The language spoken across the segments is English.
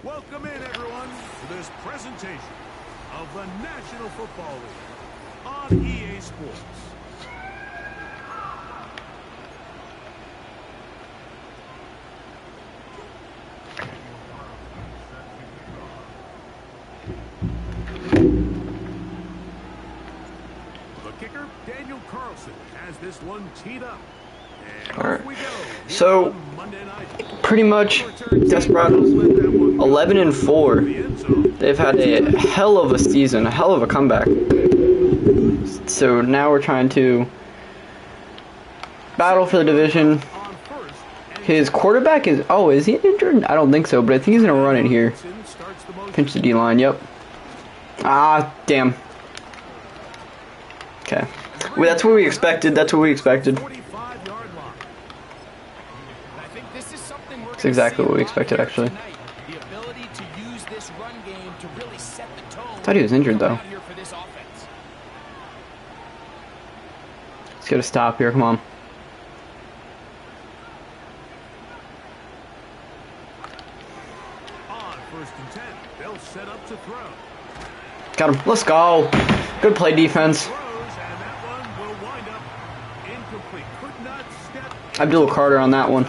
Welcome in, everyone, to this presentation of the National Football League on EA Sports. The kicker, Daniel Carlson, has this one teed up. And off we go. So, pretty much, Desperados 11-4. They've had a hell of a season, a hell of a comeback. So now we're trying to battle for the division. His quarterback is, oh, is he injured? I don't think so, but I think he's gonna run it here. Pinch the D-line, yep. Ah, damn. Okay. Well, that's what we expected. That's what we expected. That's exactly what we expected, actually. I thought he was injured, though. Let's get a stop here. Come on. Got him. Let's go. Good play, defense. Abdul Carter on that one.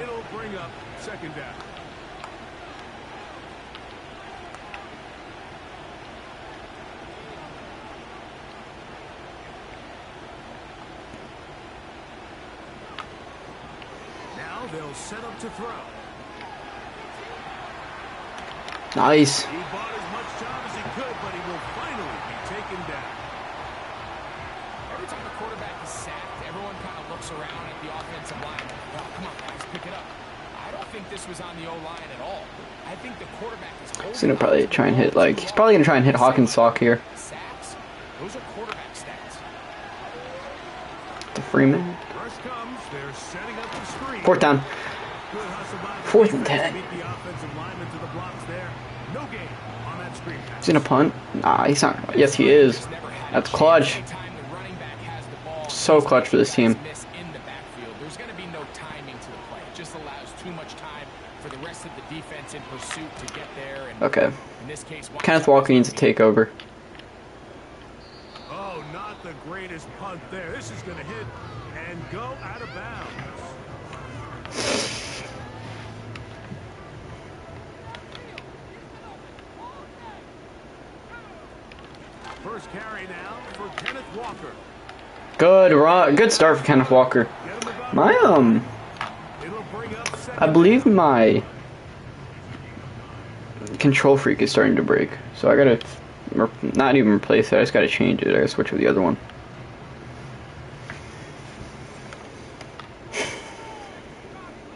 It'll bring up second down. Now they'll set up to throw. Nice. He bought as much time as he could, but he will finally be taken down. Every time the quarterback is sacked, everyone kind of looks around at the offensive line. Oh, come on, guys, pick it up. I don't think this was on the O-line at all. I think the quarterback is holding. He's gonna probably try and hit, like, he's probably gonna try and hit Hawkins' sock here. Sacks, those are quarterback stats. To Freeman. Rush comes, they're setting up the screen. Fourth down. Good hustle by the 4th and defense 10. to beat the offensive lineman to the blocks there. No gain on that screen pass. He's gonna punt. Nah, he's not. Yes, he is. That's clutch. So clutch for this team. There's going to be no timing to the play. It just allows too much time for the rest of the defense in pursuit to get there. And Okay. in this case, Kenneth Walker needs to take over. Oh, not the greatest punt there. This is going to hit and go out of bounds. First carry now for Kenneth Walker. Good run. Good start for Kenneth Walker. My I believe my control freak is starting to break, so I gotta not even replace it. I just gotta change it. I gotta switch with the other one.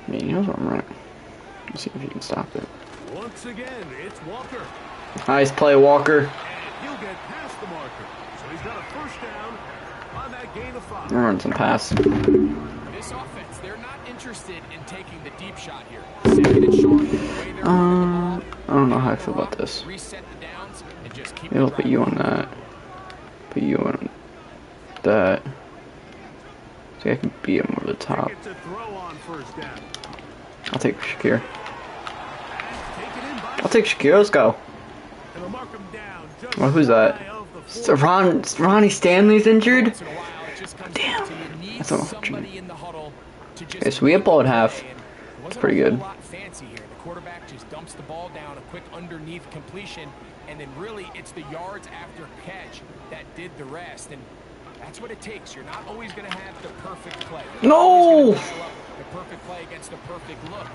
I mean, he knows what I'm running. Let's see if he can stop it. Once again, it's Walker. Nice play, Walker. And he'll get past the marker. So he's got a first down on that gain of 5. I'm running some pass. This offense, they're not interested in taking the deep shot here. Second and short, the way they're I don't know how I feel about this. reset the downs and just keep Maybe I'll put you on that. Put you on that. So I can beat him over the top. It's a throw on first down. I'll take Shakir. And taken in by I'll take Shakir. Let's go. It'll mark him down just Well, who's that? shy of the So Ronnie Stanley's injured? once in a while. It just comes Damn. down to you need That's unfortunate. somebody in the huddle to just Okay, so we get ball at half. It wasn't pretty a whole good. lot fancy here. The quarterback just dumps the ball down, a quick underneath completion, and then really it's the yards after catch that did the rest. And that's what it takes. You're not always going to have the perfect play. You're not always gonna dial up the perfect play against the perfect look.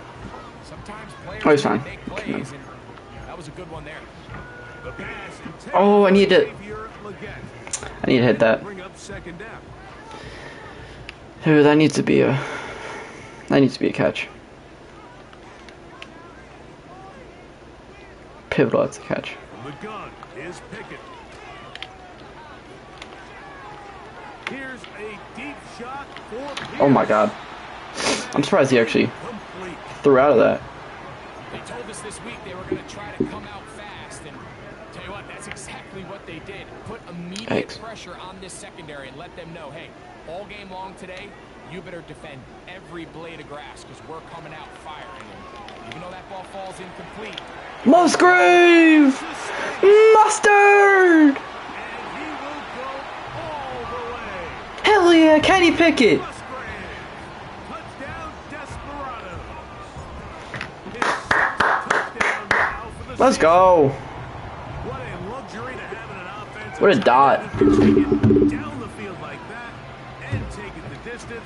Sometimes players Oh, he's fine. make plays, and that was a good one there. The pass intended Oh, I need to. Xavier Legette. I need to hit that. Bring up second down. Dude, that needs to be a. That needs to be a catch. Pivotal, that's a catch. From the gun is Pickett. Here's a deep shot for Pierce. Oh my god. I'm surprised he actually Complete. threw out of that. They told us this week they were going to try to come out fast, and tell you what, that's exactly what they did. Put immediate Thanks. pressure on this secondary and let them know, hey, all game long today, you better defend every blade of grass because we're coming out firing. And Even though that ball falls incomplete. Musgrave! Mustard! And he will go all the way. Hell yeah, Kenny Pickett! Musgrave. Touchdown, Desperados. His 6th touchdown now for the Let's season. go. What a luxury to have in an offense. What a dot. Down the field like that and take it the distance.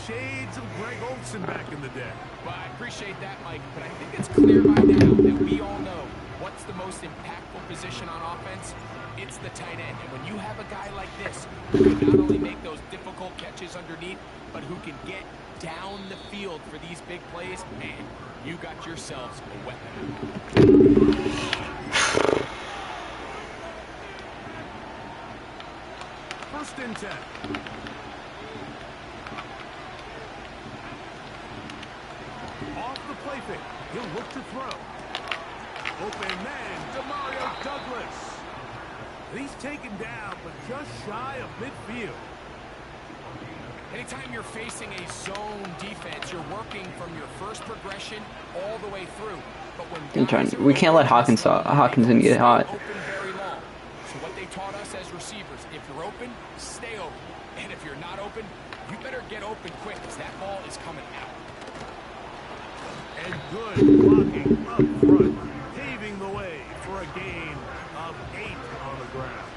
Shades of Greg Olsen back in the day. Well, I appreciate that, Mike, but I think it's clear by now that we all know what's the most impactful position on offense. It's the tight end. And when you have a guy like this who can not only make those difficult catches underneath, but who can get down the field for these big plays, man, you got yourselves a weapon. First and 10. Off the play fake. He'll look to throw. Open man, Demario Douglas. He's taken down, but just shy of midfield. Anytime you're facing a zone defense, you're working from your first progression all the way through. But when We can't let Hawkinson get hot. open very long. So what they taught us as receivers, if you're open, stay open. And if you're not open, you better get open quick because that ball is coming out. And good blocking up front, paving the way for a gain of 8 on the ground.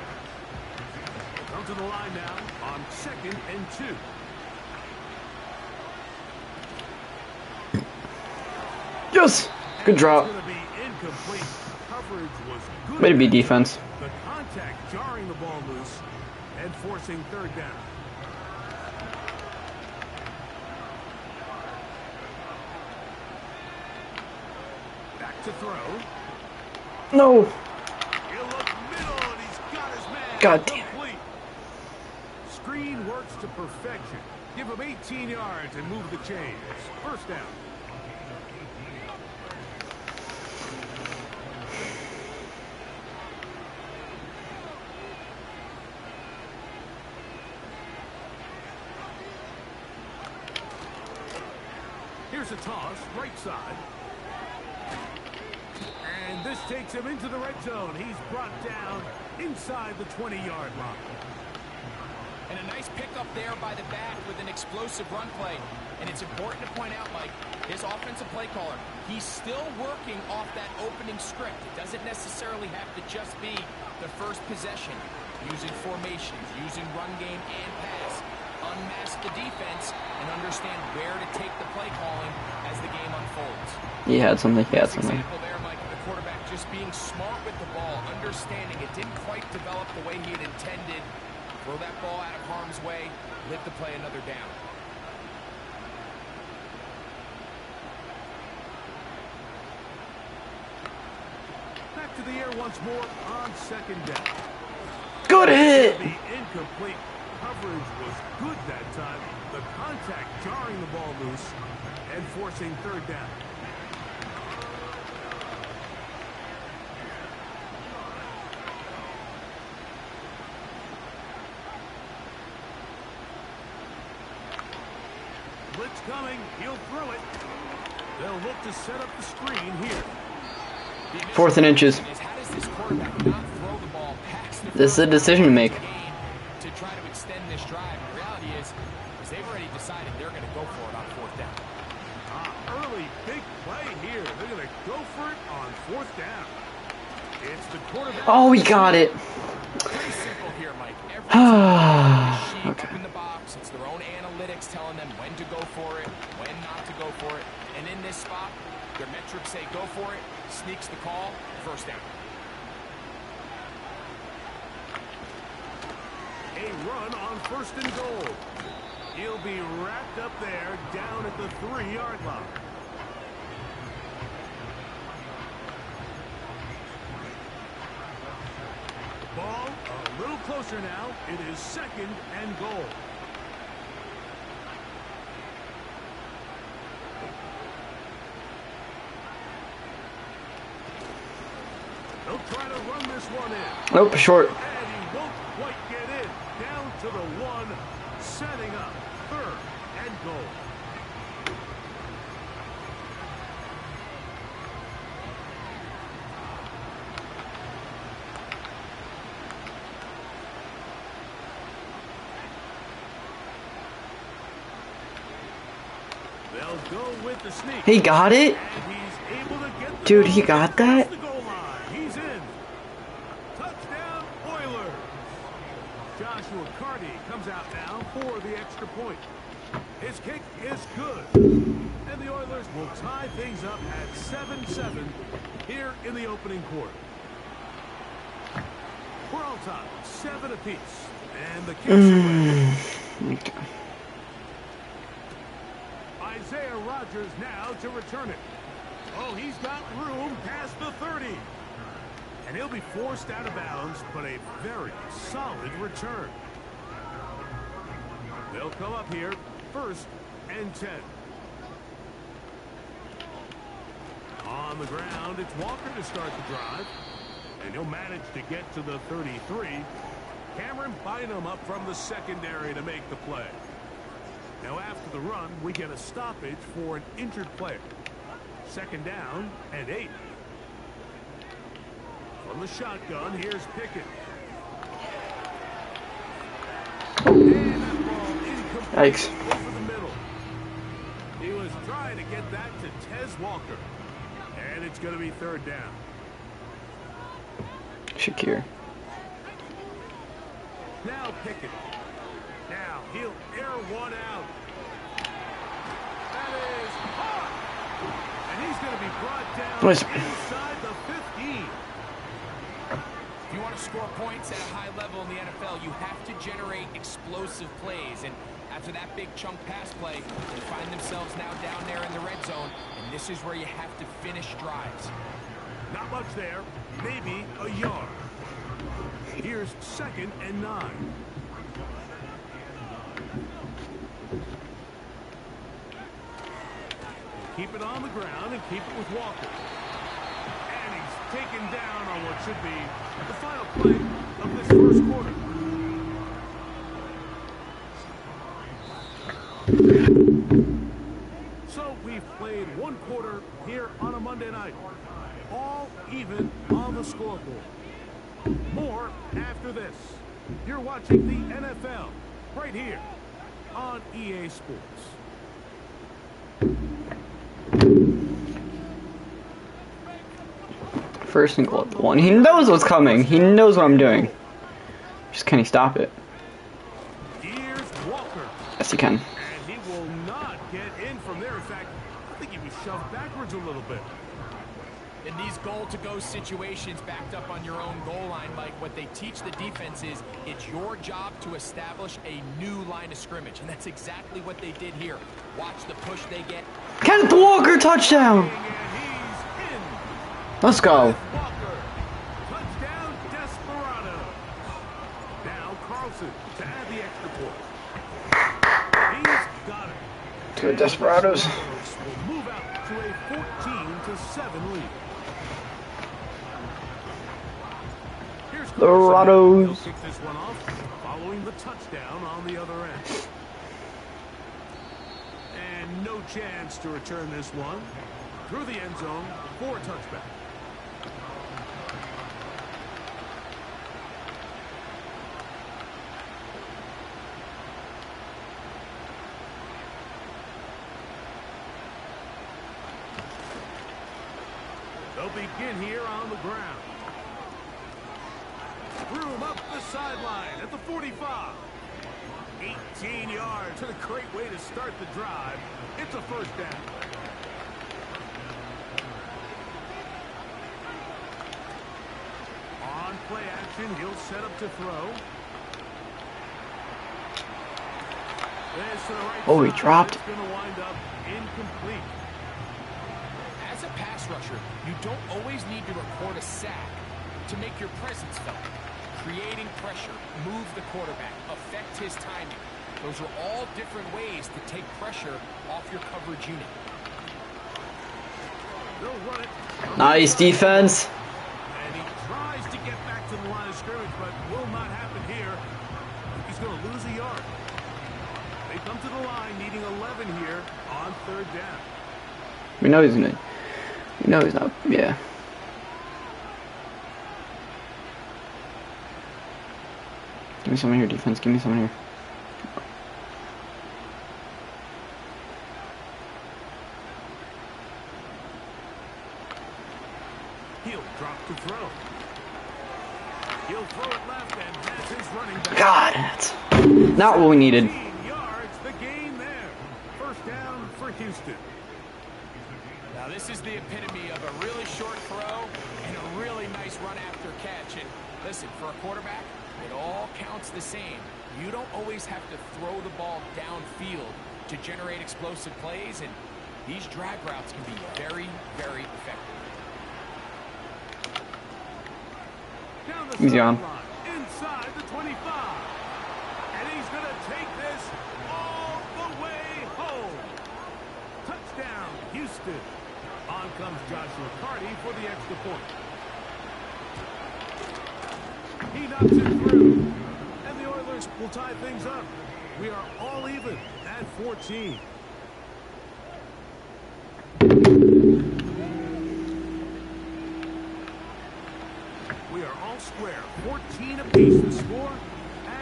Come to the line now on 2nd and 2. Yes! Good drop. It's gonna be incomplete. Coverage was good. Way to be defense. The contact jarring the ball loose and forcing 3rd down. Back to throw. No! He'll look middle and he's got his man. God damn it. Complete. Screen works to perfection. Give him 18 yards and move the chains. First down. Here's a toss, right side. And this takes him into the red zone. He's brought down inside the 20-yard line. And a nice pickup there by the back with an explosive run play. And it's important to point out, Mike, his offensive play caller, he's still working off that opening script. It doesn't necessarily have to just be the first possession. Using formations, using run game and pass. Unmask the defense and understand where to take the play calling as the game unfolds. He had something, Example there, Mike, of the quarterback just being smart with the ball, understanding it didn't quite develop the way he had intended. Throw that ball out of harm's way, live to play another down. Back to the air once more on 2nd down. Good hit! The incomplete coverage was good that time. The contact jarring the ball loose and forcing 3rd down. Blitz coming. He'll throw it. They'll look to set up the screen here. 4th and inches. How does this quarterback not throw the ball past the This is a decision to make. to try to extend this drive? The reality is they've already decided they're going to go for it on 4th down. Early big play here. They're going to go for it on 4th down. It's the quarterback. Oh, he got it. Pretty simple here, Mike. Every team Okay. up in the box, it's their own analytics telling them when to go for it, when not to go for it. And in this spot, their metrics say go for it, sneaks the call, 1st down. A run on 1st and goal. He'll be wrapped up there down at the 3-yard line. Ball a little closer now. It is 2nd and goal. They'll try to run this one in. Nope, short. And he won't quite get in. Down to the 1, setting up 3rd and goal. They'll go with the sneak. He got it? And he's able to get the Dude, he ball got across that? the goal line. He's in. Touchdown, Oilers. Joshua Carty comes out now for the extra point. His kick is good. And the Oilers will tie things up at 7-7 here in the opening quarter. We're all tied, 7 apiece. And the kick's away. Okay. Isaiah Rodgers now to return it. Oh, he's got room past the 30. And he'll be forced out of bounds, but a very solid return. They'll come up here, 1st and 10. On the ground, it's Walker to start the drive. And he'll manage to get to the 33. Cameron Bynum up from the secondary to make the play. Now after the run, we get a stoppage for an injured player. 2nd down and 8. From the shotgun, here's Pickett. And that ball incomplete Yikes. over the middle. He was trying to get that to Tez Walker. And it's going to be 3rd down. Shakir. Now Pickett. Now he'll air one out. That is hot. And he's going to be brought down inside the 15. If you want to score points at a high level in the NFL, you have to generate explosive plays. And after that big chunk pass play, they find themselves now down there in the red zone. And this is where you have to finish drives. Not much there. Maybe a yard. Here's 2nd and 9. Keep it on the ground and keep it with Walker. And he's taken down on what should be the final play of this 1st quarter. So we've played 1 quarter here on a Monday night. All even on the scoreboard. More after this. You're watching the NFL right here on EA Sports. First and goal at the 1. He knows what's coming. He knows what I'm doing. Just can he stop it? Here's Walker. Yes, he can. And he will not get in from there. In fact, I think he was shoved backwards a little bit. In these goal-to-go situations backed up on your own goal line, Mike, what they teach the defense is it's your job to establish a new line of scrimmage. And that's exactly what they did here. Watch the push they get. Kenneth Walker touchdown! And he's in. Let's go. Walker. Touchdown, Desperados. Now Carlson to add the extra point. He's got it. Good Desperados. Will move out to a 14-7 lead. Here's Desperados. He'll kick this one off, following the touchdown on the other end. And no chance to return this one through the end zone for a touchback. They'll begin here on the ground. Room up the sideline at the 45. 18 yards. A great way to start the drive. It's a 1st down. On play action, he'll set up to throw. This to the right Oh, he side. dropped. It's going to wind up incomplete. As a pass rusher, you don't always need to record a sack to make your presence felt. Creating pressure, move the quarterback, affect his timing. Those are all different ways to take pressure off your coverage unit. They'll run it. Nice defense. And he tries to get back to the line of scrimmage, but will not happen here. He's going to lose a yard. They come to the line needing 11 here on 3rd down. We know he's gonna. We know he's not. Yeah. Give me someone here, defense. Give me someone here. He'll drop to throw. He'll throw it left and has his running back. God, that's not what we needed. 17 yards, the gain there. First down for Houston. Now this is the epitome of a really short throw and a really nice run after catch. And listen, for a quarterback, it all counts the same. You don't always have to throw the ball downfield to generate explosive plays, and these drag routes can be very, very effective. Down the Easy on. sideline, inside the 25. And he's going to take this all the way home. Touchdown, Houston. On comes Joshua Carty for the extra point. He knocks it through. And the Oilers will tie things up. We are all even at 14. We are all square. 14 apiece to score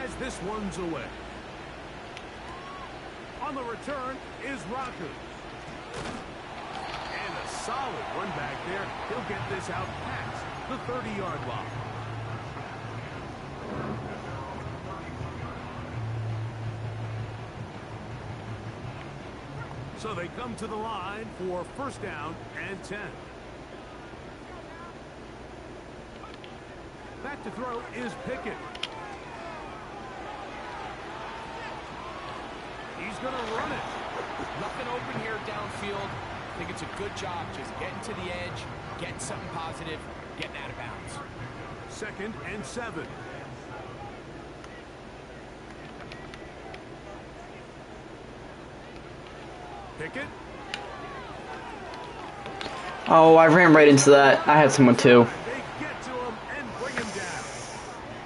as this one's away. On the return is Rogers. And a solid run back there. He'll get this out past the 30-yard line. So they come to the line for first down and 10. Back to throw is Pickett. He's going to run it. Nothing open here downfield. I think it's a good job just getting to the edge, getting something positive, getting out of bounds. Second and 7. Pickett. Oh, I ran right into that. I had someone too. They get to him and bring him down.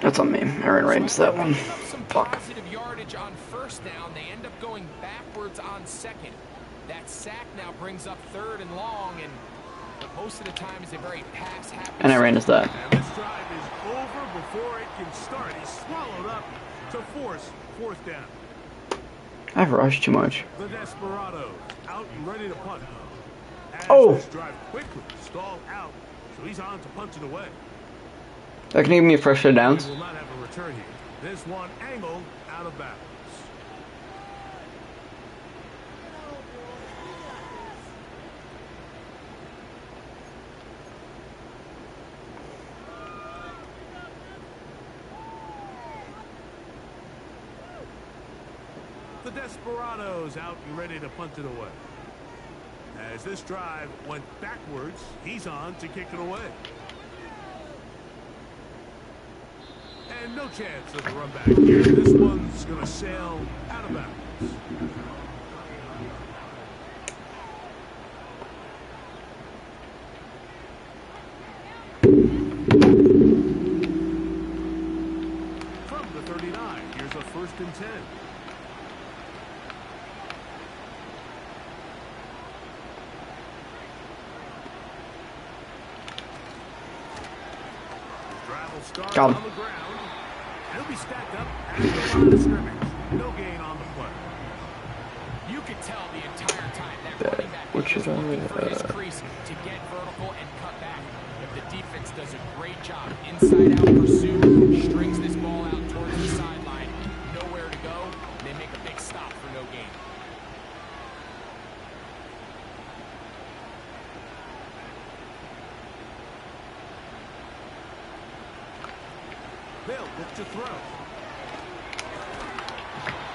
That's on me. I ran right into that one. Picking up some Fuck. positive yardage on first down. They end up going backwards on second. That sack now brings up third and long, and most of the time is a very pass-happy. And I ran into that. And this drive is over before it can start. He's swallowed up to force fourth down. I've rushed too much. The Desperados out and ready to punt. As Oh. this drive quickly stalled out, so he's on to punch it away. That can give me a fresh set of downs. He will not have a return here. This one angled out of bounds. The Desperados out and ready to punt it away. As this drive went backwards, he's on to kick it away. And no chance of a run back here. This one's going to sail out of bounds. From the 39, here's a first and 10. Got him. On the ground. He'll be stacked up at the line of scrimmage. No gain on the play. You could tell the entire time that running back Which is is looking for his crease to get vertical and cut back. If the defense does a great job inside out pursuit, strings this ball out towards the sideline, nowhere to go, and they make a big stop for no gain. They'll look to throw.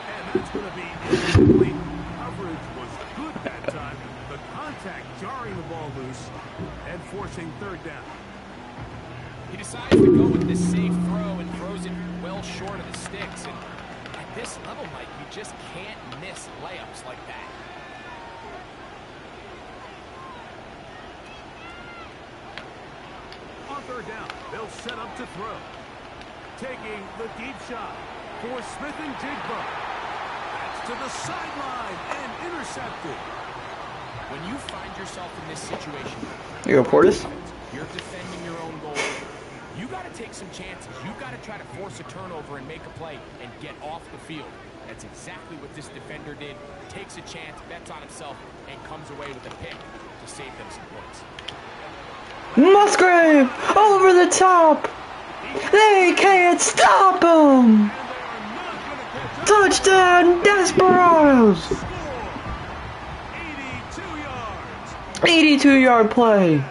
And that's going to be incomplete. Coverage was good that time. The contact jarring the ball loose and forcing third down. He decides to go with this safe throw and throws it well short of the sticks. And at this level, Mike, you just can't miss layups like that. On third down, they'll set up to throw. Taking the deep shot for Smith and Jigba. That's to the sideline and intercepted. When you find yourself in this situation, You go, Portis. you're defending your own goal. You got to take some chances. You got to try to force a turnover and make a play and get off the field. That's exactly what this defender did. Takes a chance, bets on himself, and comes away with a pick to save them some points. Musgrave over the top. They can't stop him. Touchdown, Desperados. 82 yards. 82-yard play.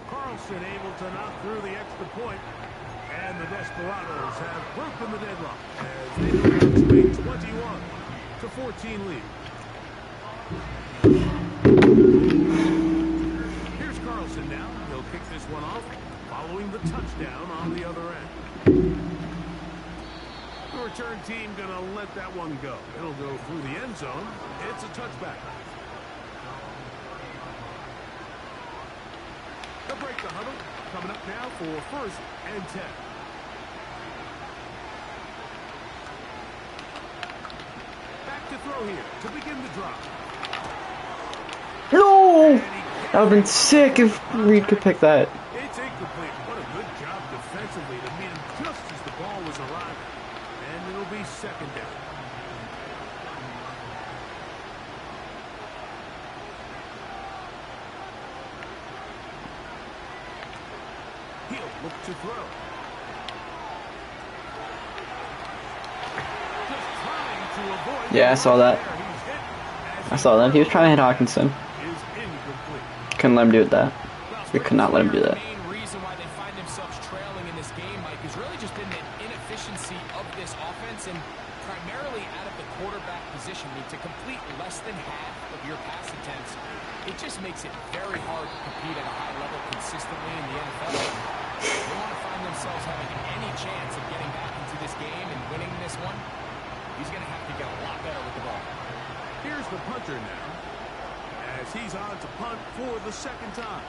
Carlson able to knock through the extra point, and the Desperados have broken the deadlock as they go down to a 21-14 lead. Here's Carlson now. He'll kick this one off, following the touchdown on the other end. The return team gonna let that one go. It'll go through the end zone. It's a touchback. They'll break the huddle. Coming up now for 1st and 10. Back to throw here to begin the drive. No! That would have been sick if Reed could pick that. It's incomplete. What a good job defensively to meet him just as the ball was arriving. And it'll be 2nd down. He'll look to throw. Just trying to avoid. Yeah, I saw that. I saw that. He was trying to hit Hawkinson. Is incomplete. Couldn't let him do that. We could not let him do that. The main reason why they find themselves trailing in this game, Mike, has really just been the inefficiency of this offense and primarily out of the quarterback position. I mean, to complete less than half of your pass attempts, it just makes it very hard to compete at a high level consistently in the NFL. They want to find themselves having any chance of getting back into this game and winning this one. He's going to have to get a lot better with the ball. Here's the punter now, as he's on to punt for the 2nd time.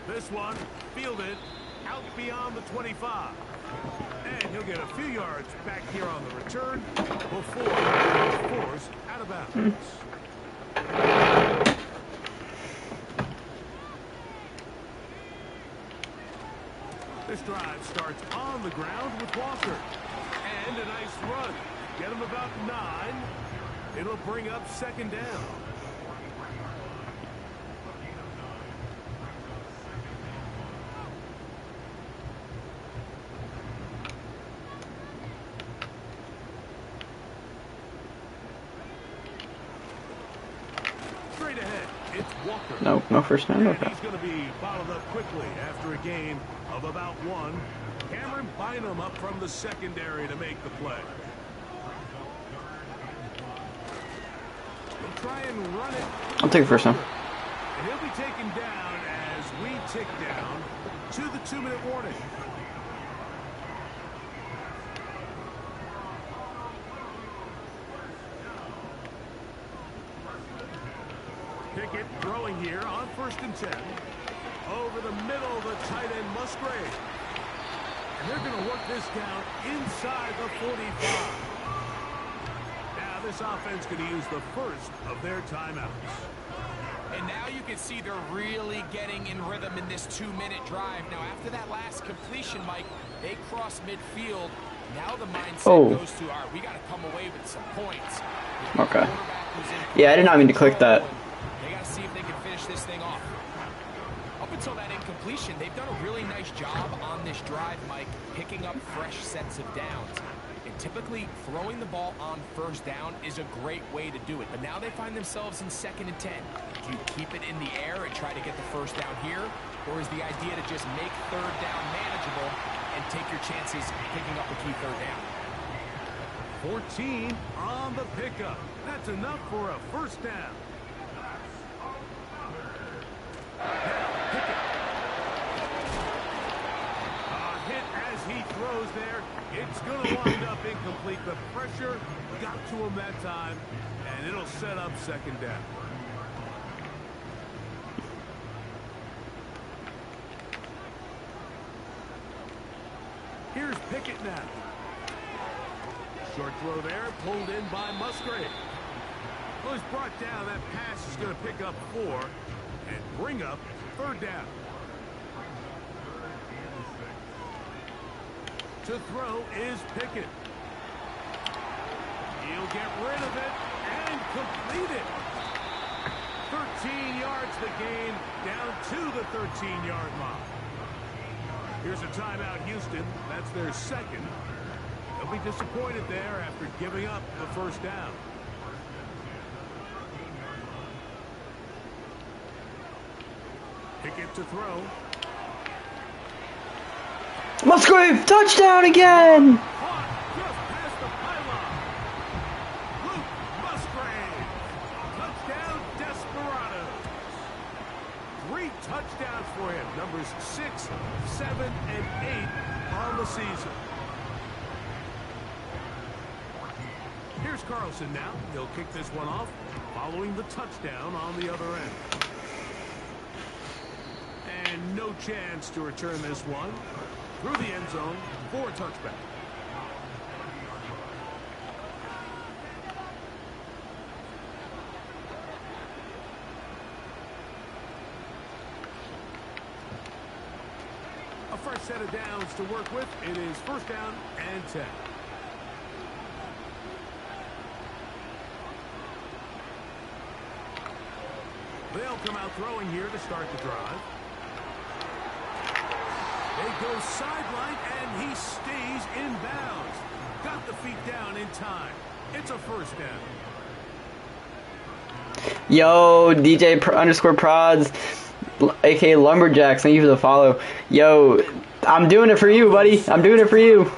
This one fielded out beyond the 25. And he'll get a few yards back here on the return before he's forced out of bounds. This drive starts on the ground with Walker. And a nice run. Get him about 9. It'll bring up 2nd down. Straight ahead, it's Walker. No first down. And Okay. he's going to be bottled up quickly after a gain of about 1. Cameron Bynum up from the secondary to make the play. He'll try and run it. I'll take it first down. And he'll be taken down as we tick down to the 2-minute warning. Pickett throwing here on 1st and 10. Over the middle, the tight end Musgrave. And they're going to work this down inside the 45. Now this offense going to use the first of their timeouts. And now you can see they're really getting in rhythm in this 2-minute drive. Now after that last completion, Mike, they cross midfield. Now the mindset goes to, all right, we got to come away with some points. Okay. Yeah, I did not mean to click that. They got to see if they can finish this thing off. Up until that incompletion, they've done a really nice job on this drive, Mike, picking up fresh sets of downs. And typically, throwing the ball on 1st down is a great way to do it. But now they find themselves in 2nd and 10. Do you keep it in the air and try to get the 1st down here? Or is the idea to just make 3rd down manageable and take your chances picking up a key 3rd down? 14 on the pickup. That's enough for a 1st down. Hit as he throws there. It's going to wind up incomplete. The pressure got to him that time, and it'll set up 2nd down. Here's Pickett now. Short throw there, pulled in by Musgrave. Well, he's brought down. That pass is going to pick up 4 and bring up 3rd down. To throw is Pickett. He'll get rid of it and complete it. 13 yards the gain, down to the 13-yard line. Here's a timeout, Houston. That's their second. They'll be disappointed there after giving up the first down. Pickett to throw. Musgrave, touchdown again! Caught just past the pylon. Luke Musgrave. Touchdown, Desperados. 3 touchdowns for him. Numbers 6, 7, and 8 on the season. Here's Carlson now. He'll kick this one off, following the touchdown on the other end. And no chance to return this one. Through the end zone for a touchback. A fresh set of downs to work with. It is first down and 10. They'll come out throwing here to start the drive. They go sideline, and he stays in bounds. Got the feet down in time. It's a first down. Yo, DJ underscore prods, aka Lumberjacks, thank you for the follow. Yo, I'm doing it for you, buddy. I'm doing it for you.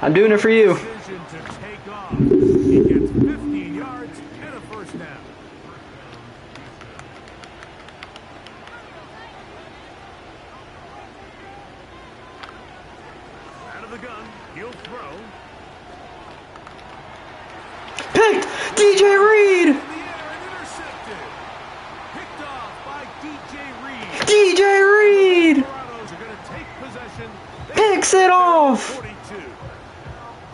I'm doing it for you. Decision to take off. He gets 15 yards and a first down. Out of the gun, he'll throw. Picked! DJ Reed! In the air and intercepted. Picked off by DJ Reed. DJ Reed! Desperados are going to take possession. Picks it off! 42.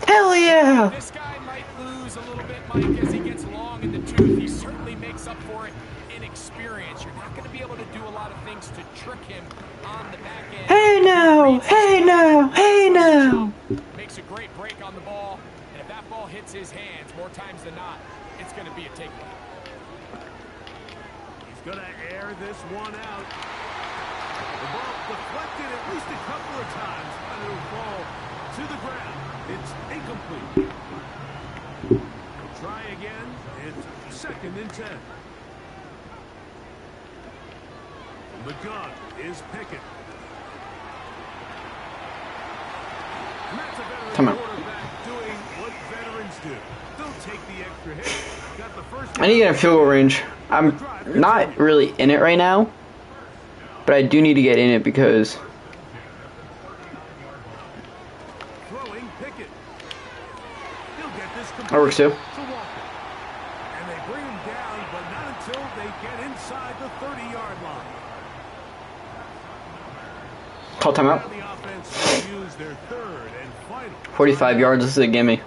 Hell yeah! This guy might lose a little bit, Mike, as he gets long in the tooth. He certainly makes up for it in experience. You're not going to be able to do a lot of things to trick him on the back end. Hey now! Hey now! Hey now! Makes a great break on the ball, and if that ball hits his hands more times than not, it's going to be a takeaway. He's going to air this one out. The ball deflected at least a couple of times, but it'll fall to the ground. It's incomplete. We'll try again. It's second and 10. The gun is Pickett. And that's a veteran Come on. quarterback doing what veterans do. Don't take the extra hit. Got the first. I need to get in field goal range. I'm not really in it right now, but I do need to get in it because Throwing Pickett. He'll get this that works too. to Walker. And they bring him down, but not until they get inside the 30-yard line. Call timeout. Now the offense will use their third and final. 45 yards. This is a gimme.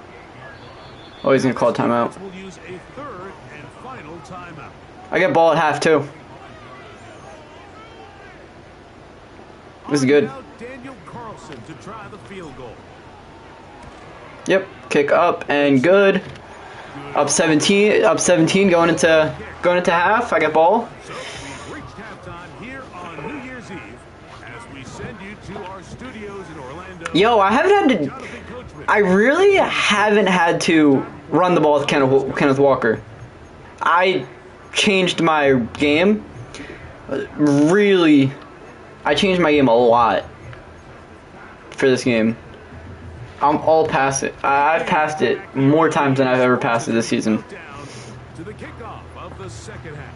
Oh, he's gonna call a timeout. We'll use a third and final timeout. I get ball at half too. This is good. Now Daniel Carlson to try the field goal. Yep. Kick up and good. Up 17. Up 17. Going into half. I got ball. So we've reached halftime here on New Year's Eve as we send you to our studios in Orlando. Yo, I haven't had to. Jonathan Coachman. I really haven't had to run the ball with Kenneth Walker. I changed my game. Really, I changed my game a lot for this game. I'm all past it. I've passed it more times than I've ever passed it this season. Down to the kickoff of the second half.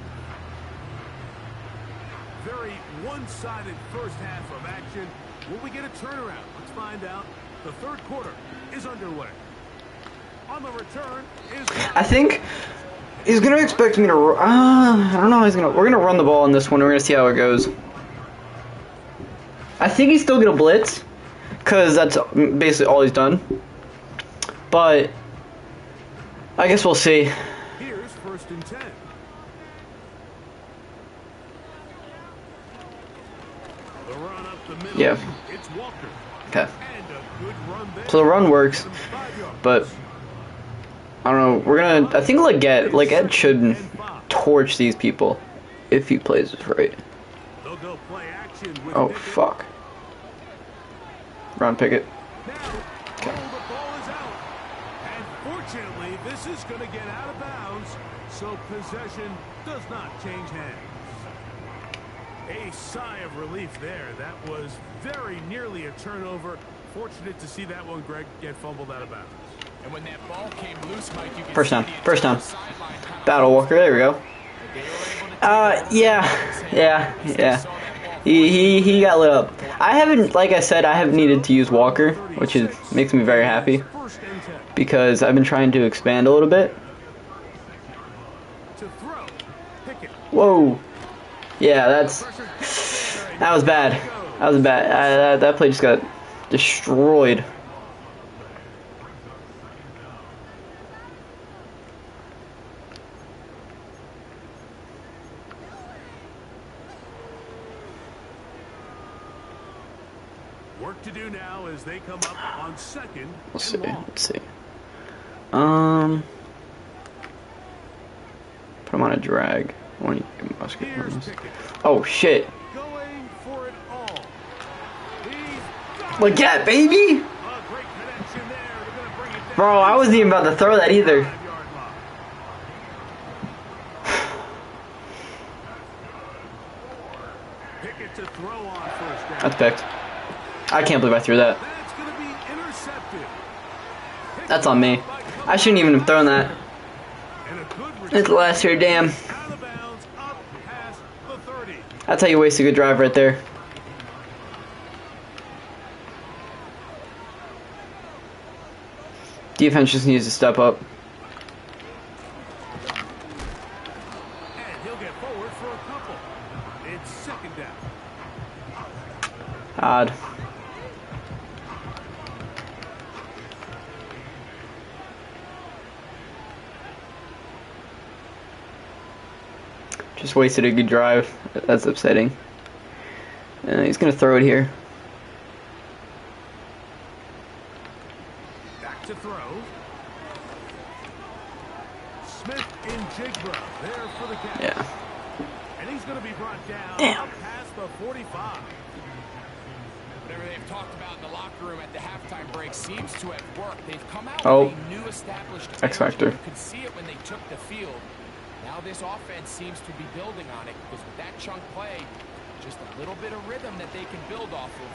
Very one-sided first half of action. Will we get a turnaround? Let's find out. The third quarter is underway. On the return is. I think he's gonna expect me to. I don't know. How we're gonna run the ball in this one. We're gonna see how it goes. I think he's still gonna blitz, cause that's basically all he's done. But I guess we'll see. Here's first and 10. Yeah. It's Walker. Okay. And a good run there. So the run works, 5 yards. but I don't know. We're gonna. I think Ed should torch these people if he plays this right. They'll go play action with Oh Pickett. fuck. Run Pickett. Now, the ball is out. And fortunately, this is going to get out of bounds, so possession does not change hands. A sigh of relief there. That was very nearly a turnover. Fortunate to see that one, Greg, get fumbled out of bounds. And when that ball came loose, Mike, you could First down. see the First down. entire sideline kind of Battle Walker. There we go. they were able to take Yeah. He got lit up. I haven't, like I said, I haven't needed to use Walker, which makes me very happy First and 10. because I've been trying to expand a little bit. To throw. Pickett. Whoa. Yeah, that was bad. That was bad. That play just got destroyed. Work to do now as they come up on second. Let's see. and long. Let's see. Put him on a drag. I want to get musket Here's ones. Pickett. Oh shit! Going for it all. He's got Look at baby, a great connection there. They're going to bring it down. bro. I wasn't even about to throw that either. 5-yard line. Pickett to throw on first down. That's picked. I can't believe I threw that. That's going to be intercepted. That's on me. I shouldn't even have thrown that. And a good It's the last year, damn. out of bounds up past the 30. That's how you waste a good drive right there. Defense just needs to step up. And he'll get forward for a couple. It's second down. Odd. Just wasted a good drive. That's upsetting. He's gonna throw it here. Back to throw. Smith in Jigba there for the catch. Yeah. And he's going to be brought down Damn. up past the 45. Whatever they've talked about in the locker room at the halftime break seems to have worked. They've come out Oh. with a new established X energy. factor. You could see it when they took the field. Now this offense seems to be building on it because with that chunk play, just a little bit of rhythm that they can build off of.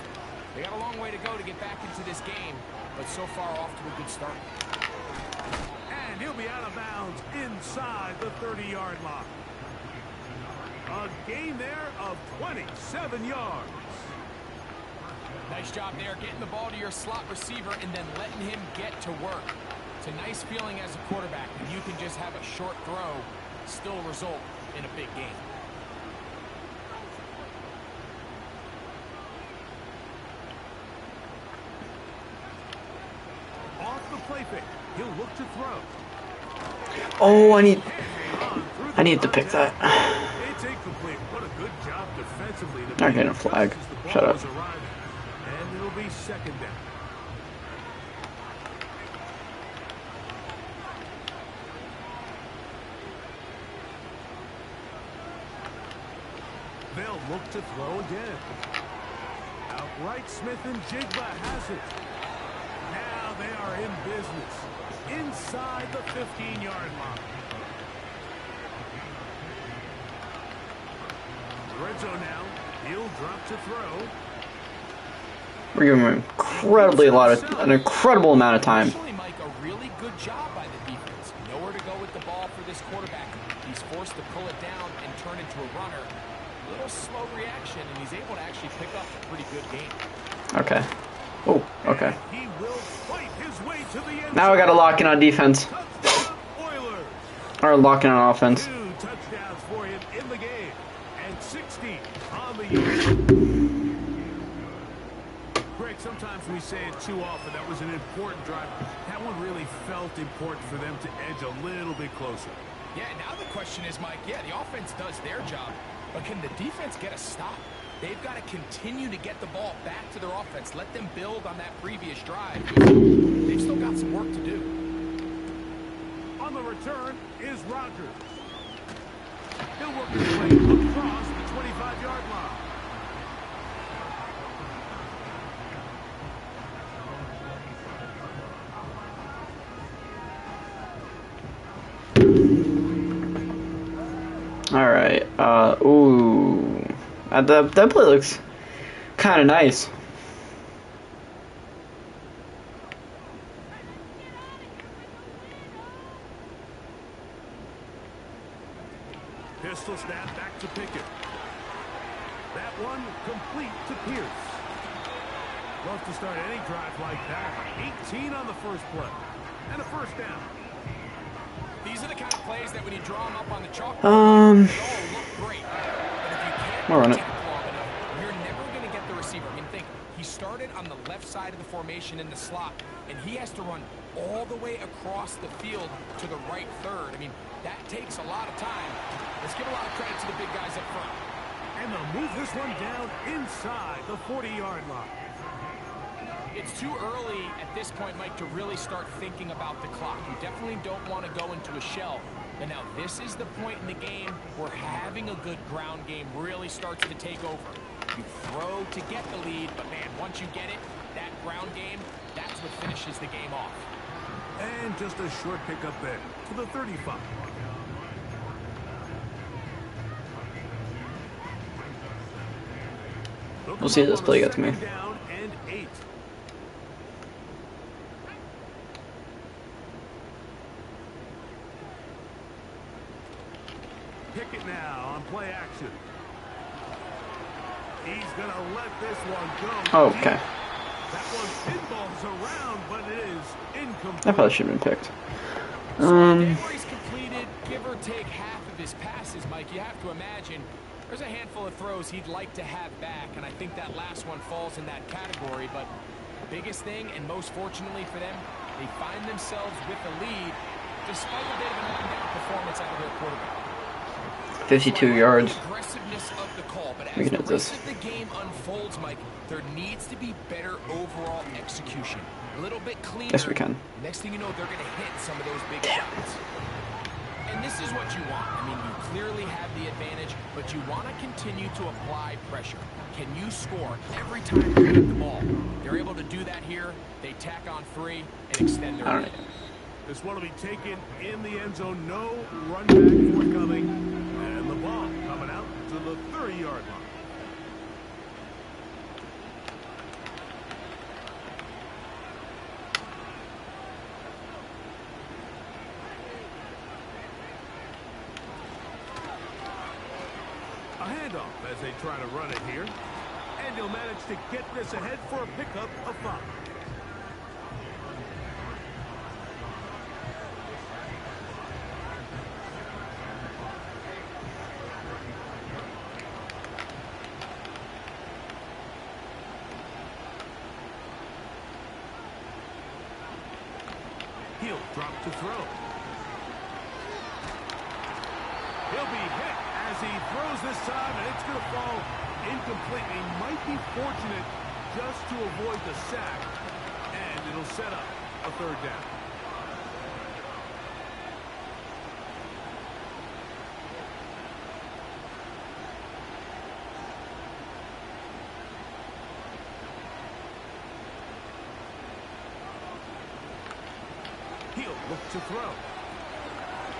They got a long way to go to get back into this game, but so far off to a good start. And he'll be out of bounds inside the 30-yard line. A gain there of 27 yards. Nice job there, getting the ball to your slot receiver and then letting him get to work. It's a nice feeling as a quarterback when you can just have a short throw still result in a big game. Off the play fake. He'll look to throw. Oh, I On need to pick that. It's incomplete. What a good job defensively. Not getting a flag. Shut up. And it'll be second down. They'll look to throw again. Outright Smith and Jigba has it. Now they are in business. Inside the 15-yard line. Red zone now. He'll drop to throw. We're giving him an incredible amount of time. Actually, Mike, a really good job by the defense. Nowhere to go with the ball for this quarterback. He's forced to pull it down and turn into a runner. A little slow reaction, and he's able to actually pick up a pretty good game. Okay. Oh, okay. He will fight his way to the end Now I got to lock in on defense. Touchdown, Oilers. Or lock in on offense. 2 touchdowns for him in the game. And 60 on the year. Greg, sometimes we say it too often. That was an important drive. That one really felt important for them to edge a little bit closer. Yeah, now the question is, Mike, yeah, the offense does their job, but can the defense get a stop? They've got to continue to get the ball back to their offense. Let them build on that previous drive. They've still got some work to do. On the return is Rogers. He'll work his way across the 25-yard line. All right. Ooh. That play looks kind of nice. Pistol snap back to Pickett. That one complete to Pierce. Love to start any drive like that. 18 on the first play. And a first down. These are the kind of plays that when you draw them up on the chalkboard, We'll they all look great. But if you can't run it. protect long enough, you're never going to get the receiver. I mean, think, he started on the left side of the formation in the slot, and he has to run all the way across the field to the right third. I mean, that takes a lot of time. Let's give a lot of credit to the big guys up front. And they'll move this one down inside the 40-yard line. It's too early at this point, Mike, to really start thinking about the clock. You definitely don't want to go into a shell. And now this is the point in the game where having a good ground game really starts to take over. You throw to get the lead, but man, once you get it, that ground game, that's what finishes the game off. And just a short pickup there to the 35. We'll see if this play gets me. Down and 8. Pickett now on play action. He's going to let this one go. Oh, okay. That one pinballs around, but it is incomplete. That probably should have been picked. He's completed, give or take half of his passes, Mike. You have to imagine there's a handful of throws he'd like to have back, and I think that last one falls in that category. But the biggest thing, and most fortunately for them, they find themselves with the lead despite a bit of an up-and-down performance out of their quarterback. 52 yards. Aggressiveness of the call, but We as can the hit this. rest of the game unfolds, Mike, there needs to be better overall execution. A little bit cleaner. Yes, we can. Next thing you know, they're going to hit some of those big shots. And this is what you want. I mean, you clearly have the advantage, but you want to continue to apply pressure. Can you score every time you get the ball? They're able to do that here. They tack on 3 and extend their lead. This one will be taken in the end zone. No run back forthcoming. And the ball coming out to the 30-yard line. A handoff as they try to run it here. And he'll manage to get this ahead for a pickup of 5. He'll drop to throw. He'll be hit as he throws this time, and it's going to fall incomplete. He might be fortunate just to avoid the sack, and it'll set up a 3rd down. He'll look to throw.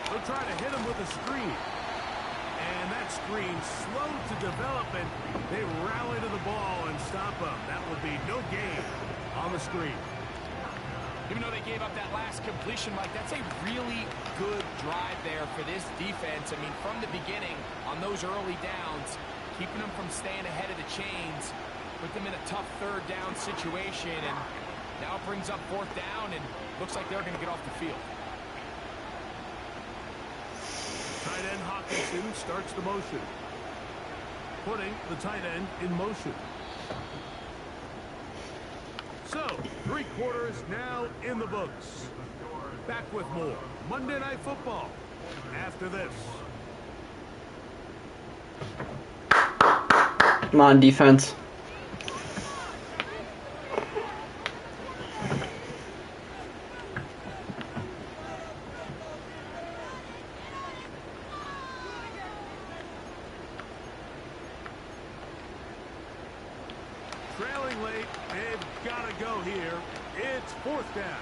They'll try to hit him with a screen. And that screen slow to develop, and they rally to the ball and stop him. That will be no gain on the screen. Even though they gave up that last completion, Mike, that's a really good drive there for this defense. I mean, from the beginning, on those early downs, keeping them from staying ahead of the chains, put them in a tough 3rd down situation, and now it brings up 4th down, and looks like they're going to get off the field. Tight end Hawkinson starts the motion, putting the tight end in motion. So, 3 quarters now in the books. Back with more Monday Night Football after this. Come on, defense. Trailing late, they've got to go here. It's 4th down.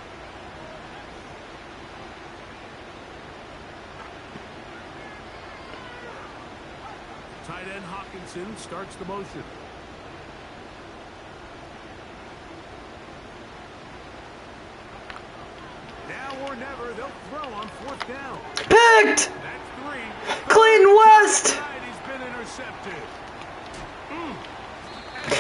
Tight end Hawkinson starts the motion. Now or never, they'll throw on 4th down. Picked! That's 3. Clayton West! He's been intercepted.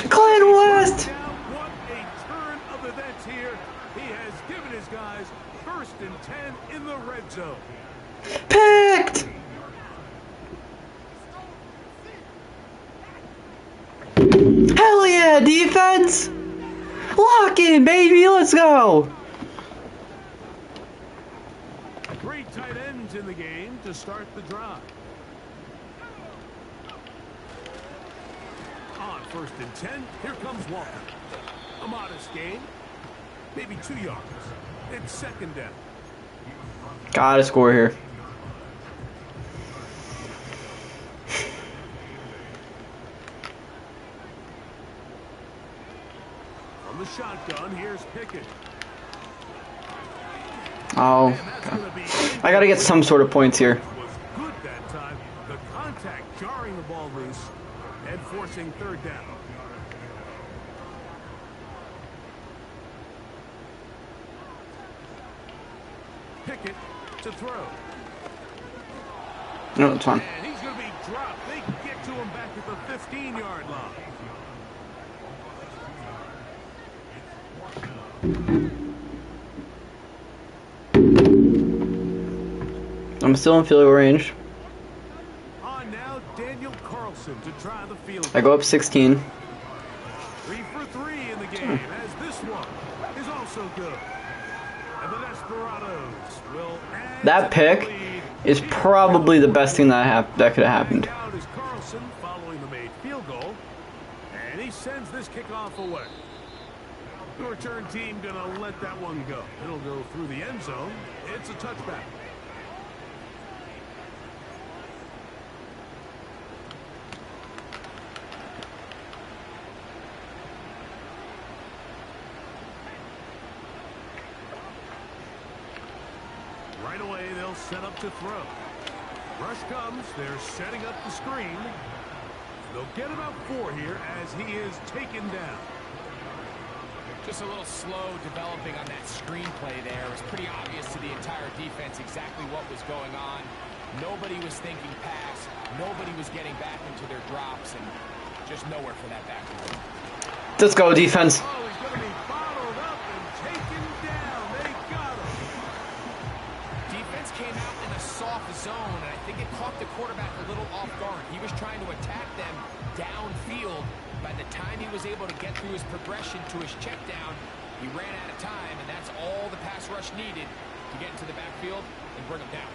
Clayton West! Now, what a turn of events here. He has given his guys 1st and 10 in the red zone. Picked! Hell yeah, defense! Lock in, baby, let's go! 3 tight ends in the game to start the drive. On 1st and 10, here comes Walker. A modest gain, maybe 2 yards. It's 2nd down. Gotta score here. From the shotgun, here's Pickett. Oh, And that's going to be I gotta get some sort of points here. was good that time. The contact jarring the ball loose and forcing 3rd down. Pickett to throw. No, it's fine. And he's going to be dropped. They get to him back at the 15-yard line. I'm still in field goal range. On now, Daniel Carlson to try the field. I go up 16. 3 for 3 in the game, as this one is also good. And the Desperados will add That to the pick lead. is probably the best thing that could have happened. Out is Carlson following the made field goal, and he sends this kickoff away. The return team gonna let that one go. It'll go through the end zone. It's a touchback. Right away, they'll set up to throw. Rush comes. They're setting up the screen. They'll get about 4 here as he is taken down. Just a little slow developing on that screenplay there. It was pretty obvious to the entire defense exactly what was going on. Nobody was thinking pass. Nobody was getting back into their drops, and just nowhere for that backfield. Let's go, defense. Oh, he's going to be bottled up and taken down. They got him. Defense came out in a soft zone, and I think it caught the quarterback a little off guard. He was trying to attack them downfield. By the time he was able to get through his progression to his check down, he ran out of time, and that's all the pass rush needed to get into the backfield and bring him down.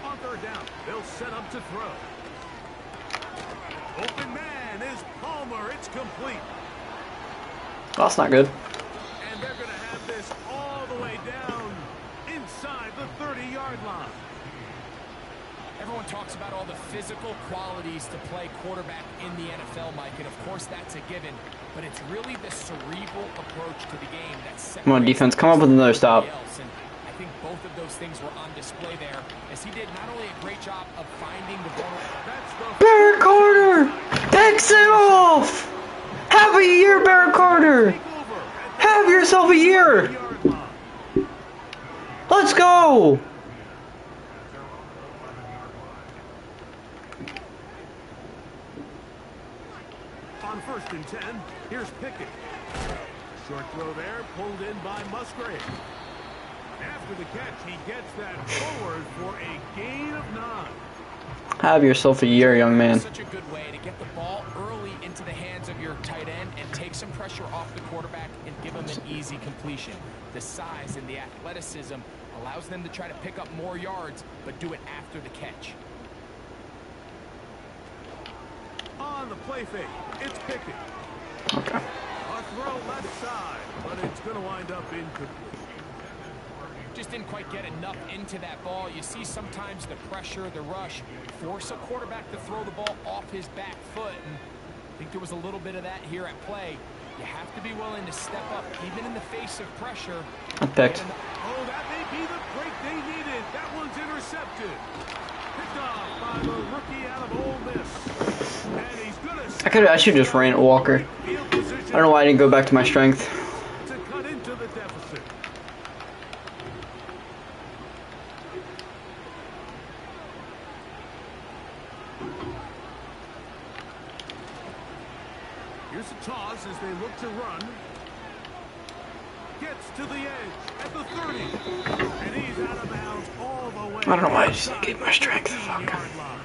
On 3rd down, they'll set up to throw. Open man is Palmer. It's complete. That's not good. And they're going to have this all the way down inside the 30-yard line. Everyone talks about all the physical qualities to play quarterback in the NFL, Mike, and of course that's a given, but it's really the cerebral approach to the game that's Come on, defense, come up with another stop. And I think both of those things were on display there, as he did not only a great job of finding the ball. That's the Barrett Carter picks it off. Have a year, Barrett Carter. Have yourself a year. Let's go. On 1st and 10, here's Pickett. Short throw there, pulled in by Musgrave. After the catch, he gets that forward for a gain of 9. Have yourself a year, young man. Such a good way to get the ball early into the hands of your tight end and take some pressure off the quarterback and give him an easy completion. The size and the athleticism Allows them to try to pick up more yards, but do it after the catch. On the play fake, it's Pickett. Okay. A throw left side, but it's going to wind up incomplete. Just didn't quite get enough into that ball. You see sometimes the pressure, the rush, force a quarterback to throw the ball off his back foot. And I think there was a little bit of that here at play. You have to be willing to step up, even in the face of pressure. I picked. Oh, that may be the break they needed. That one's intercepted. Picked off by the rookie out of Ole Miss. And he's gonna I should just ran at Walker. I don't know why I didn't go back to my strength. to cut into the deficit. Here's a toss as they look to run. Gets to the edge at the 30. And he's out of bounds all the way. I don't know why I just didn't keep my strength. Yard Fuck. line.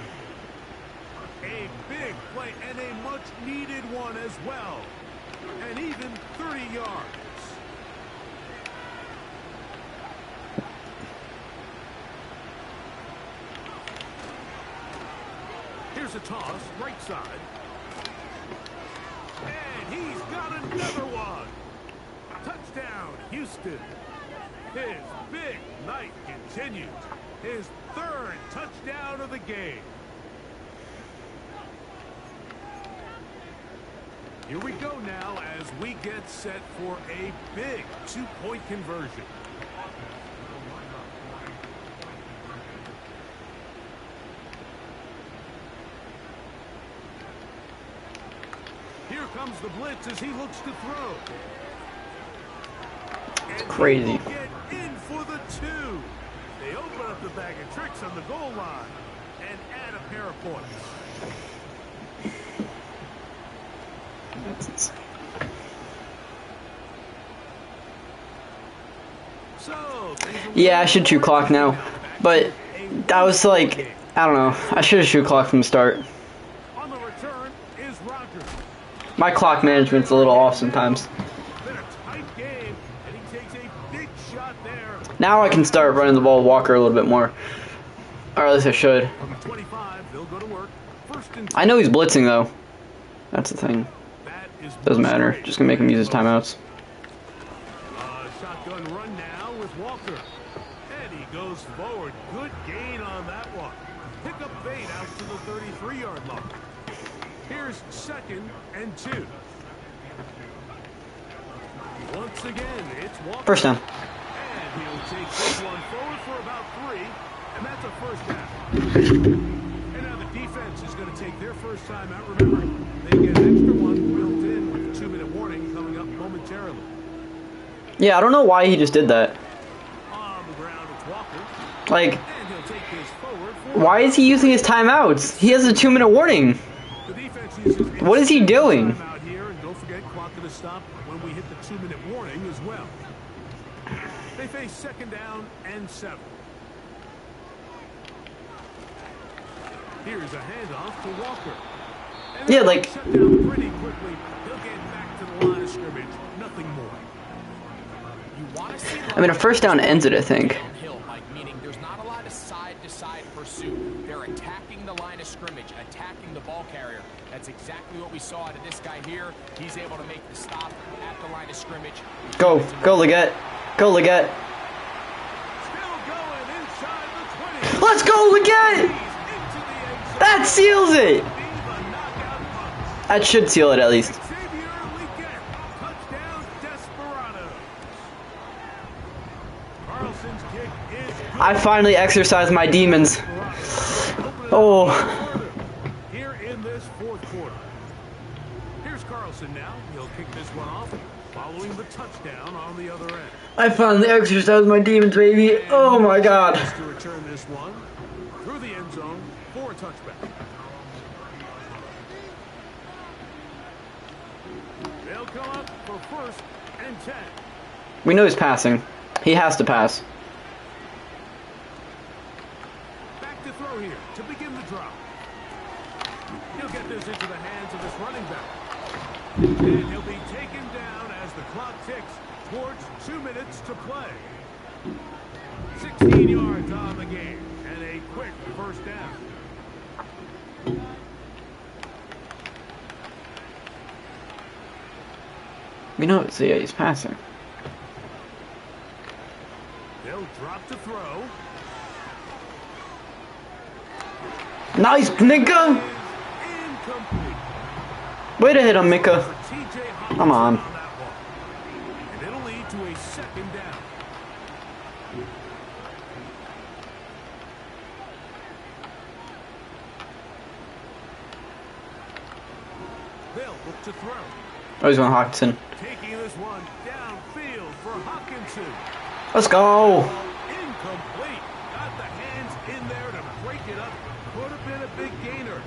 A big play and a much needed one as well. And even 30 yards. Here's a toss, right side. And he's got another one. Touchdown, Houston. His big night continues. His third touchdown of the game. Here we go now as we get set for a big two-point conversion. Here comes the blitz as he looks to throw. It's crazy. He will get in for the two. They open up the bag of tricks on the goal line and add a pair of points. That's insane. So, Yeah, I should shoot clock now. But that was like, I don't know. I should have shoot clock from the start. on the return is Rodgers. My clock management's a little off sometimes. Been a tight game, and he takes a big shot there. Now I can start running the ball with Walker a little bit more. Or at least I should. From the 25, they'll go to work. First and I know he's blitzing though. That's the thing. that is Doesn't matter. Just gonna make him use his timeouts. Shotgun run now with Walker. And he goes forward. Good gain on that one. Pick up bait out to the 33-yard line. Here's 2nd and 2. Once again, it's Walker. First down. And he'll take this one forward for about 3. And that's a first down. And now the defense is going to take their first time out. Remember, they get an extra one built in with a 2-minute warning coming up momentarily. Yeah, I don't know why he just did that. On the ground, it's Walker. Like, And he'll take this forward for why is he using his timeouts? He has a 2-minute warning. the defense uses What is he doing? Out here, and don't forget, clock to stop when we hit the 2-minute warning as well. They face 2nd down and 7. Here's a handoff to Walker. And Yeah, they'll like- shut down pretty quickly. He'll get back to the line of scrimmage. Nothing more. You want to see I mean, a first down ends it, I think. downhill, Mike, meaning there's not a lot of side-to-side pursuit. They're attacking the line of scrimmage, attacking the ball carrier. That's exactly what we saw out of this guy here. He's able to make the stop at the line of scrimmage. Go Leggett. Go Leggett. Still going inside the 20. Let's go Leggett! He's into the end zone. That seals it! Leave a knockout punch. That should seal it at least. Xavier Leggett, touchdown Desperados. Carlson's kick is good. I finally exercised my demons. Oh, Here in this 4th quarter. Here's Carlson now. He'll kick this one off, following the touchdown on the other end. I finally exercised my demons, baby. Oh my god. To return this one through the end zone for a touchback. They'll come up for 1st and 10. We know he's passing. He has to pass. Back to throw here to begin the drop. He'll get this into the hands of his running back. And he'll be taken down as the clock ticks towards 2 minutes to play. 16 yards on the game, and a quick first down. You know, see, he's passing. They'll drop to throw. Nice, Mika! Incomplete. Way to hit him, Mika. For TJ Hawkinson Come on. that one. And it'll lead to a second down. They'll look to throw. Oh, he's going Hawkinson. Taking this one downfield for Hawkinson. Let's go. Incomplete. Got the hands in there to break it up. Could have been a big gainer.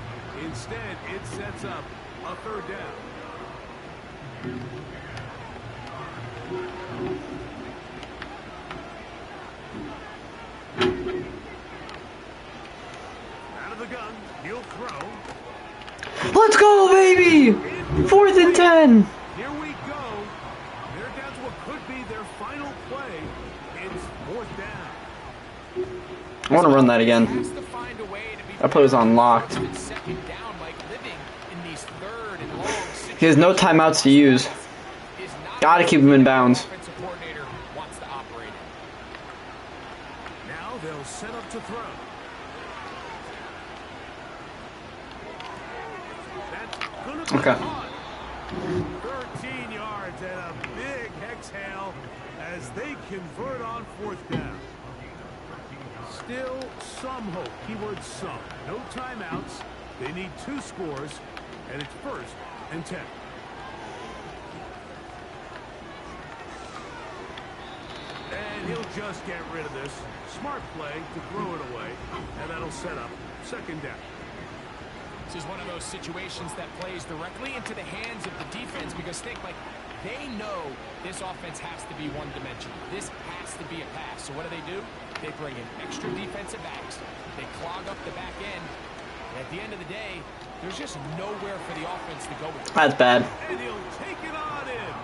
Instead, it sets up a third down. Out of the gun, he'll throw. Let's go, baby! 4th and 10. Here we go. They're down to what could be their final play. It's 4th down. I want to run that again. Has to find a way to be That play was unlocked. second down, like living in these third and long He has no timeouts to use. is not Gotta keep him in bounds. offensive coordinator wants to operate it. Now they'll set up to throw. That's gonna be Okay. caught. 13 yards and a big exhale as they convert on 4th down. Still some hope. Keyword some. No timeouts. They need 2 scores, and it's 1st and 10. And he'll just get rid of this. Smart play to throw it away, and that'll set up 2nd down. This is one of those situations that plays directly into the hands of the defense because think like they know this offense has to be one-dimensional. This has to be a pass. So what do? They bring in extra defensive backs. They clog up the back end. And at the end of the day, there's just nowhere for the offense to go with it. That's bad. And he'll take it on in.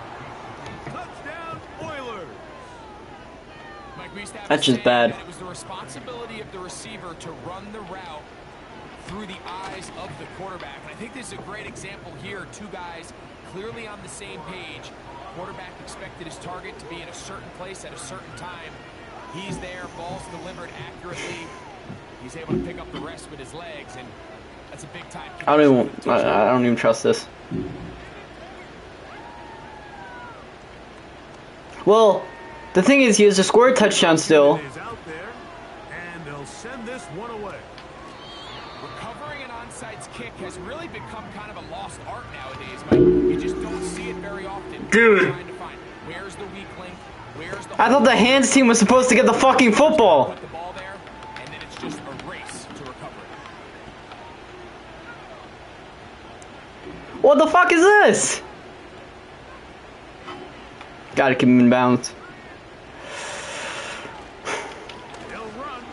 Touchdown, Oilers. Mike, we used to have That's a just saying bad. that it was the responsibility of the receiver to run the route through the eyes of the quarterback. And I think this is a great example here. 2 guys clearly on the same page. Quarterback expected his target to be in a certain place at a certain time. He's there, ball's delivered accurately. He's able to pick up the rest with his legs, and that's a big time. I don't even trust this. Well, the thing is, he has to score a touchdown still. Is out there, and they'll send this one away. Recovering an onside kick has really become kind of a lost art nowadays, Mike. You just don't see it very often. Dude. Trying to find where's the weak link, where's the... I thought the hands team was supposed to get the fucking football. Put the ball there, and then it's just a race to recover it. What the fuck is this? Gotta keep him in bounds. They'll run.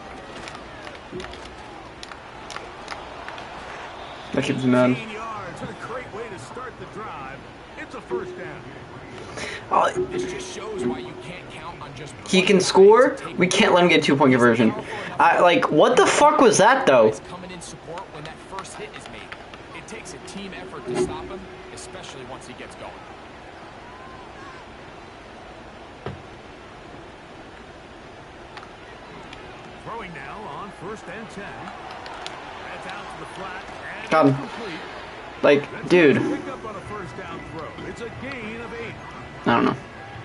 That keeps him in. 18 yards. What a great way to start the drive. It's a 1st down. Oh, This just shows why you can't count on just... he can score. We can't let him get a 2-point conversion. What the fuck was that though? Coming in support when that first hit is made. It takes a team effort to stop him, especially once he gets going. Throwing now on 1st and 10. That's out to the flat. And Got him. complete. Like, dude, Pick up on a 1st down throw. It's a gain of 8. I don't know.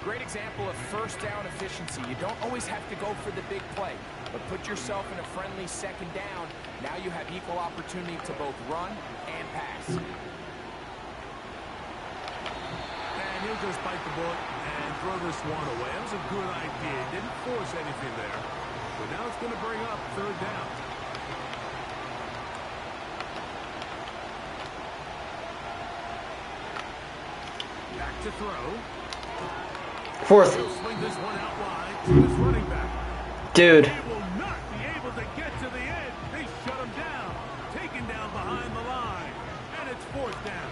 Great example of first down efficiency. You don't always have to go for the big play, but put yourself in a friendly 2nd down. Now you have equal opportunity to both run and pass. And he'll just bite the bullet and throw this one away. That was a good idea. Didn't force anything there. But now it's going to bring up 3rd down. Back to throw. 4th. He'll swing this one out wide to his running back. Dude. He will not be able to get to the edge. They shut him down. Taken down behind the line. And it's 4th down.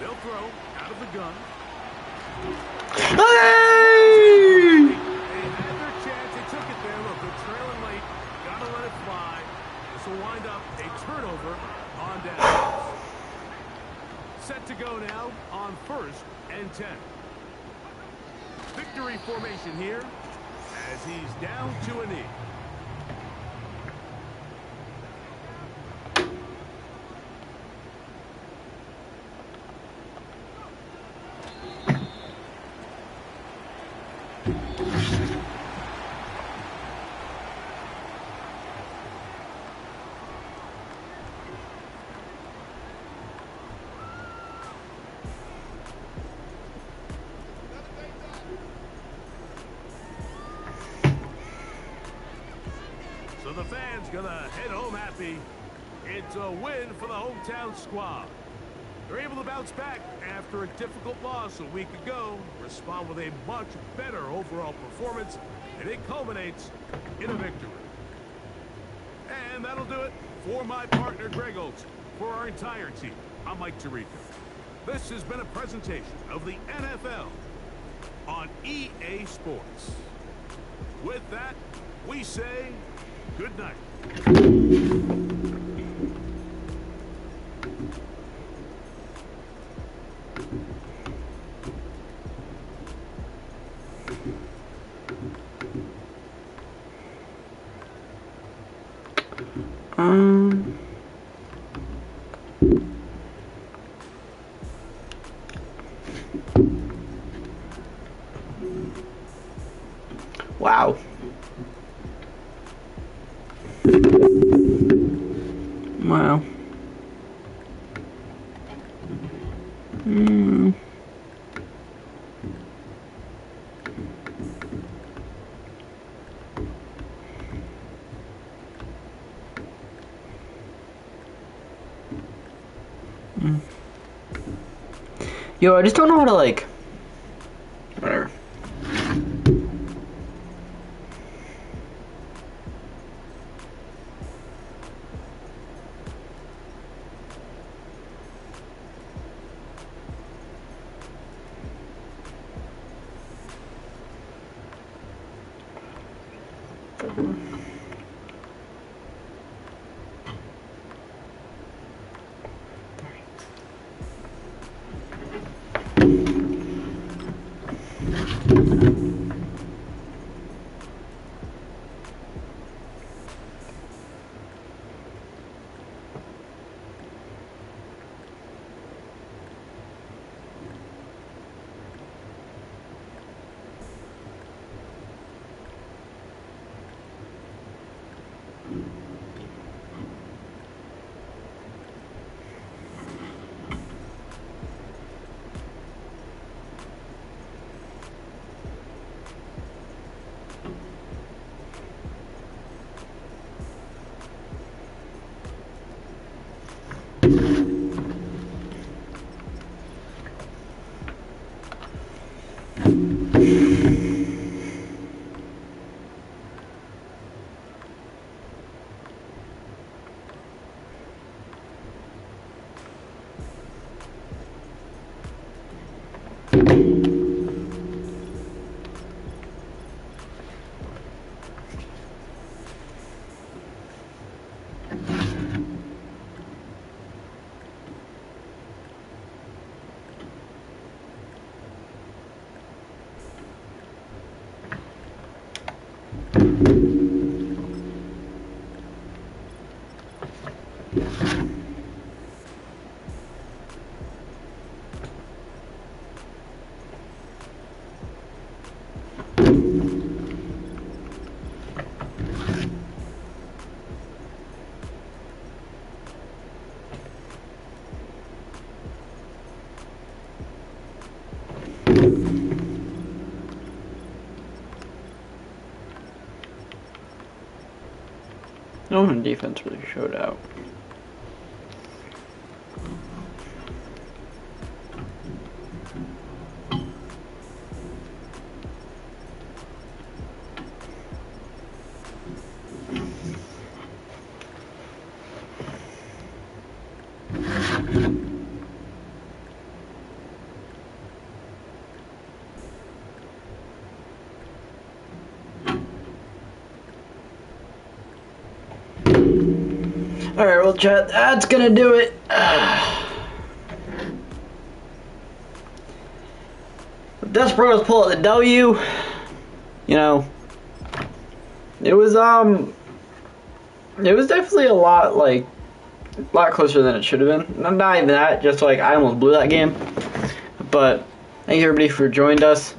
They'll throw out of the gun. Hey! They had their chance. They took it there. Look, they're trailing late. Gotta let it fly. This will wind up a turnover on downs. Set to go now on 1st and 10. Victory formation here as he's down to a knee. So the fans gonna head home happy. It's a win for the hometown squad. They're able to bounce back after a difficult loss a week ago, respond with a much better overall performance, and it culminates in a victory. And that'll do it for my partner Greg Olson. For our entire team, I'm Mike Tirico. This has been a presentation of the NFL on EA Sports. With that, we say good night. Wow. Wow. Yo, I just don't know how to, like, whatever. No one on defense really showed out. Alright, well, chat, that's gonna do it. Desperados pull out the W. You know, it was definitely a lot closer than it should have been. Not even that, just like I almost blew that game. But thank you everybody for joining us.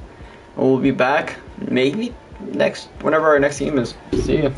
We'll be back maybe whenever our next game is. See ya.